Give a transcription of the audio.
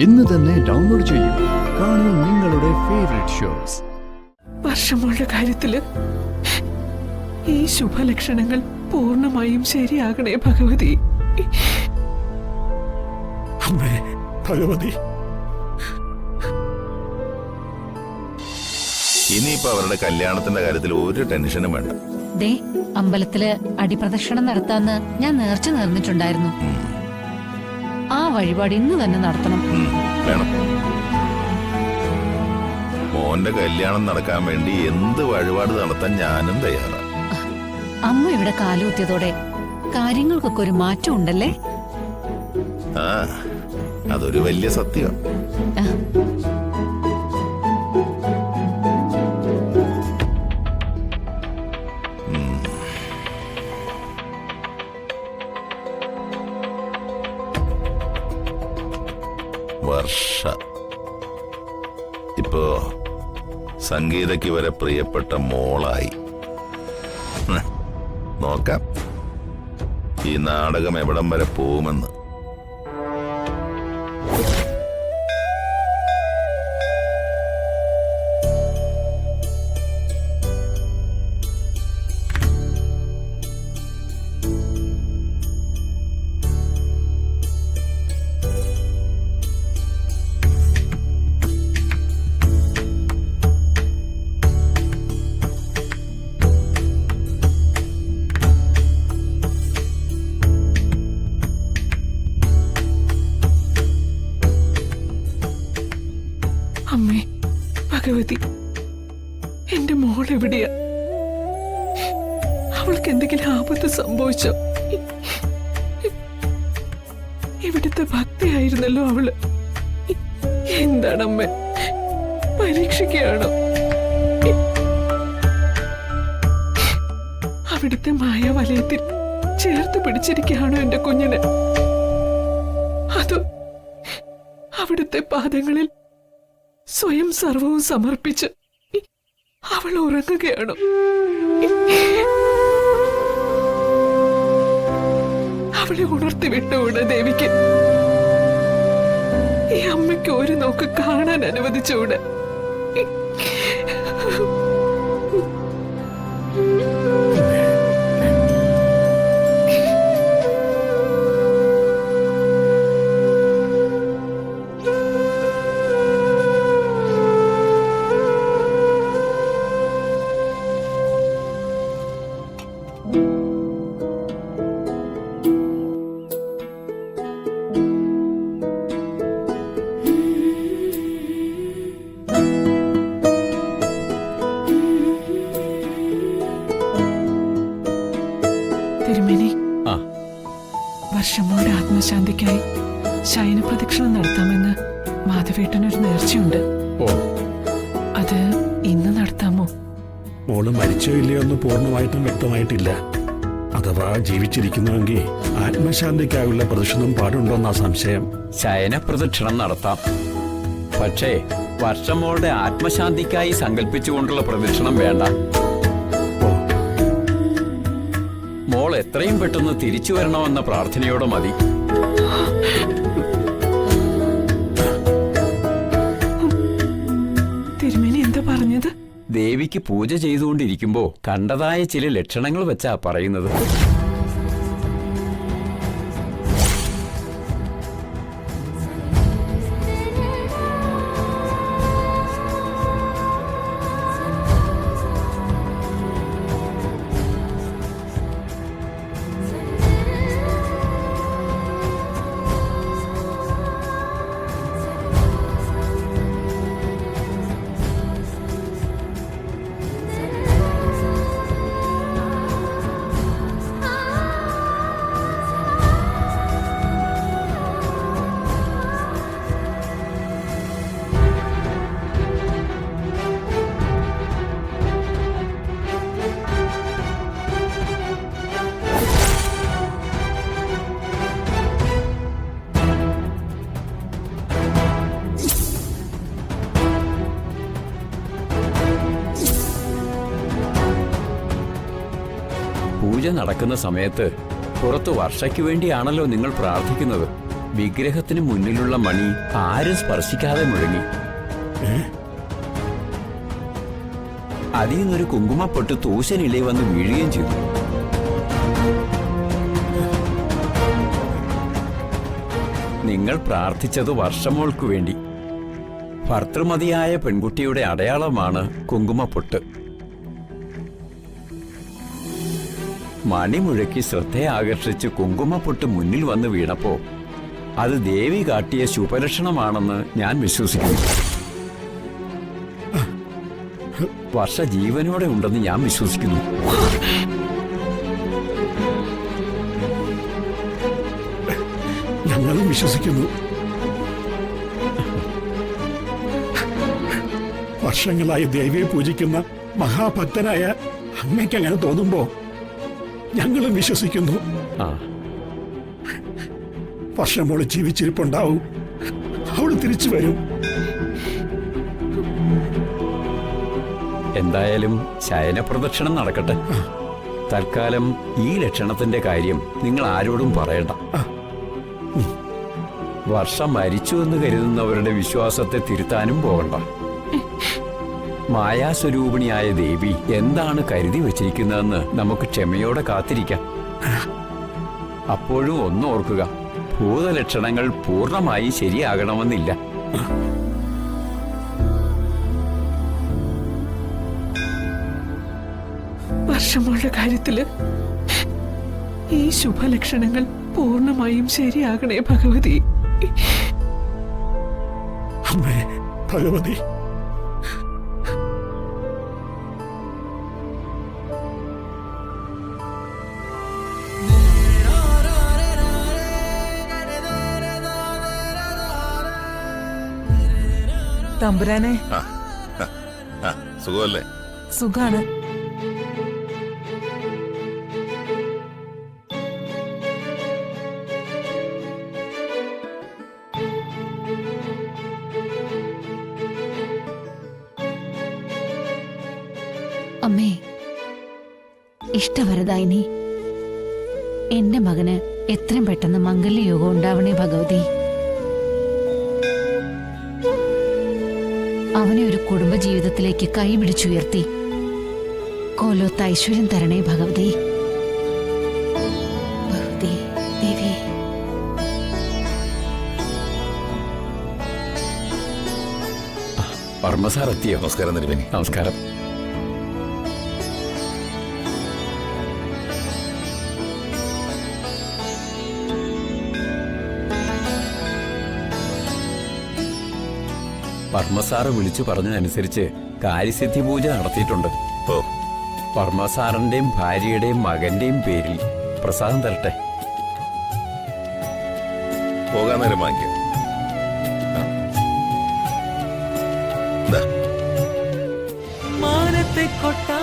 ഇന്ന് തന്നെ ഡൗൺലോഡ് ചെയ്യൂ. കാണൂ നിങ്ങളുടെ ഫേവറേറ്റ് ഷോസ്. വർഷമോളുടെ കാര്യത്തില് ഈ ശുഭലക്ഷണങ്ങൾ പൂർണ്ണമായും ശരിയാകണേ ഭഗവതി. അമ്മേ ഭഗവതി, ഇനിയിപ്പോ അവരുടെ കല്യാണത്തിന്റെ കാര്യത്തിൽ ഒരു ടെൻഷനും വേണ്ട. ദേ, അമ്പലത്തില് അടിപ്രദക്ഷിണം നടത്താന്ന് ഞാൻ നേർച്ച നേർന്നിട്ടുണ്ടായിരുന്നു. ആ വഴിപാട് ഇന്ന് തന്നെ നടത്തണം. വേണം. മോന്റെ കല്യാണം നടക്കാൻ വേണ്ടി എന്ത് വഴിപാട് നടത്താൻ ഞാനും തയ്യാറാണ്. അമ്മ ഇവിടെ കാലുകുത്തിയതോടെ കാര്യങ്ങൾക്കൊക്കെ ഒരു മാറ്റം ഉണ്ടല്ലേ? ആ, അതൊരു വലിയ സത്യം. വർഷ ഇപ്പോ സംഗീതയ്ക്ക് വരെ പ്രിയപ്പെട്ട മോളായി. നോക്കാം ഈ നാടകം എവിടം വരെ പോകുമെന്ന്. അമ്മേ ഭഗവതി, എന്റെ മോൾ എവിടെയാ? അവൾക്ക് എന്തെങ്കിലും ആപത്ത് സംഭവിച്ചോ? ഇവിടുത്തെ ഭക്തിയായിരുന്നല്ലോ അവള്. എന്താണമ്മേ, പരീക്ഷിക്കുകയാണോ? അവിടുത്തെ മായാവലയത്തിൽ ചേർത്ത് പിടിച്ചിരിക്കുകയാണോ എന്റെ കുഞ്ഞിനെ? അതോ അവിടുത്തെ പാദങ്ങളിൽ സ്വയം സർവവും സമർപ്പിച്ച് അവൾ ഉറങ്ങുകയാണോ? അവളെ ഉണർത്തി വിട്ടുകൂടെ ദേവിക്ക്? ഈ അമ്മയ്ക്ക് ഒരു നോക്ക് കാണാൻ അനുവദിച്ചുകൂടെ? തിരുമേനി, വർഷമോടെ ആത്മശാന്തിക്കായി ശയന പ്രദക്ഷിണം നടത്താമെന്ന് മാധവേട്ടനൊരു നേർച്ചയുണ്ട്. അത് ഇന്ന് നടത്താമോ? മോള് മരിച്ചോ ഇല്ലയോ എന്ന് പൂർണ്ണമായിട്ടും വ്യക്തമായിട്ടില്ല. അഥവാ ജീവിച്ചിരിക്കുന്നുവെങ്കിൽ ആത്മശാന്തിക്കായുള്ള പ്രദക്ഷിണം പാടുണ്ടോന്നാ സംശയം. ശയന പ്രദക്ഷിണം നടത്താം, പക്ഷേ വർഷമോളുടെ ആത്മശാന്തിക്കായി സങ്കല്പിച്ചുകൊണ്ടുള്ള പ്രദക്ഷിണം വേണ്ട. മോൾ എത്രയും പെട്ടെന്ന് തിരിച്ചു വരണമെന്ന പ്രാർത്ഥനയോടെ മതി. തിരുമേനി എന്താ പറഞ്ഞത്? ദേവിക്ക് പൂജ ചെയ്തുകൊണ്ടിരിക്കുമ്പോ കണ്ടതായ ചില ലക്ഷണങ്ങൾ വെച്ചാ പറയുന്നത്. പൂജ നടക്കുന്ന സമയത്ത് പുറത്ത് വർഷയ്ക്ക് വേണ്ടിയാണല്ലോ നിങ്ങൾ പ്രാർത്ഥിക്കുന്നത്. വിഗ്രഹത്തിന് മുന്നിലുള്ള മണി ആരും സ്പർശിക്കാതെ മുഴങ്ങി. അതിൽ നിന്നൊരു കുങ്കുമപ്പൊട്ട് തൂശനിലയിൽ വന്ന് വീഴുകയും ചെയ്തു. നിങ്ങൾ പ്രാർത്ഥിച്ചത് വർഷമോൾക്ക് വേണ്ടി. ഭർത്തൃമതിയായ പെൺകുട്ടിയുടെ അടയാളമാണ് കുങ്കുമപ്പൊട്ട്. മണിമുഴക്കി ശ്രദ്ധയെ ആകർഷിച്ച് കുങ്കുമപ്പൊട്ട് മുന്നിൽ വന്ന് വീണപ്പോ അത് ദേവി കാട്ടിയ ശുഭലക്ഷണമാണെന്ന് ഞാൻ വിശ്വസിക്കുന്നു. വർഷ ജീവനോടെ ഉണ്ടെന്ന് ഞാൻ വിശ്വസിക്കുന്നു. ഞങ്ങളും വിശ്വസിക്കുന്നു. വർഷങ്ങളായി ദേവിയെ പൂജിക്കുന്ന മഹാഭക്തനായ അങ്ങയ്ക്ക് അങ്ങനെ തോന്നുമ്പോ ഞങ്ങളും വിശ്വസിക്കുന്നു. ആ, വർഷമോള് ജീവിച്ചിരിപ്പുണ്ടാവും. അവള് തിരിച്ചു വരും. എന്തായാലും ശയനപ്രദക്ഷിണം നടക്കട്ടെ. തൽക്കാലം ഈ ലക്ഷണത്തിന്റെ കാര്യം നിങ്ങൾ ആരോടും പറയണ്ട. വർഷം മരിച്ചു എന്ന് കരുതുന്നവരുടെ വിശ്വാസത്തെ തിരുത്താനും പോകണ്ട. മായാസ്വരൂപിണിയായ ദേവി എന്താണ് കരുതി വച്ചിരിക്കുന്നതെന്ന് നമുക്ക് ക്ഷമയോടെ കാത്തിരിക്കാം. അപ്പോഴും ഒന്നോർക്കുക, ഭൂതലക്ഷണങ്ങൾ പൂർണ്ണമായി ശരിയാകണമെന്നില്ല. വർഷമോളുടെ കാര്യത്തില് ഈ ശുഭലക്ഷണങ്ങൾ പൂർണ്ണമായും ശരിയാകണേ ഭഗവതി. അമ്മേ ഭഗവതി, തമ്പുരാനെ, സുഖമല്ലേ? സുഖാണ്. അമ്മേ, ഇഷ്ടവരദായിനി, എന്റെ മകന് എത്രയും പെട്ടെന്ന് മംഗല്യയോഗം ഉണ്ടാവണേ ഭഗവതി. അവനെ ഒരു കുടുംബജീവിതത്തിലേക്ക് കൈപിടിച്ചുയർത്തി കോലോത്ത് ഐശ്വര്യം തരണേ ഭഗവതി. ഭഗവതി ദേവി. വർമ്മസാർ എത്തിയോ? നമസ്കാരം തിരുമേനി. നമസ്കാരം. വർമ്മസാറ് വിളിച്ചു പറഞ്ഞതനുസരിച്ച് കാര്യസിദ്ധി പൂജ നടത്തിയിട്ടുണ്ട്. ഓ, വർമ്മസാറിന്റെയും ഭാര്യയുടെയും മകന്റെയും പേരിൽ പ്രസാദം തരട്ടെ. പോകാൻ നേരം വാങ്ങിക്കാം. മാനത്തെ കൊട്ട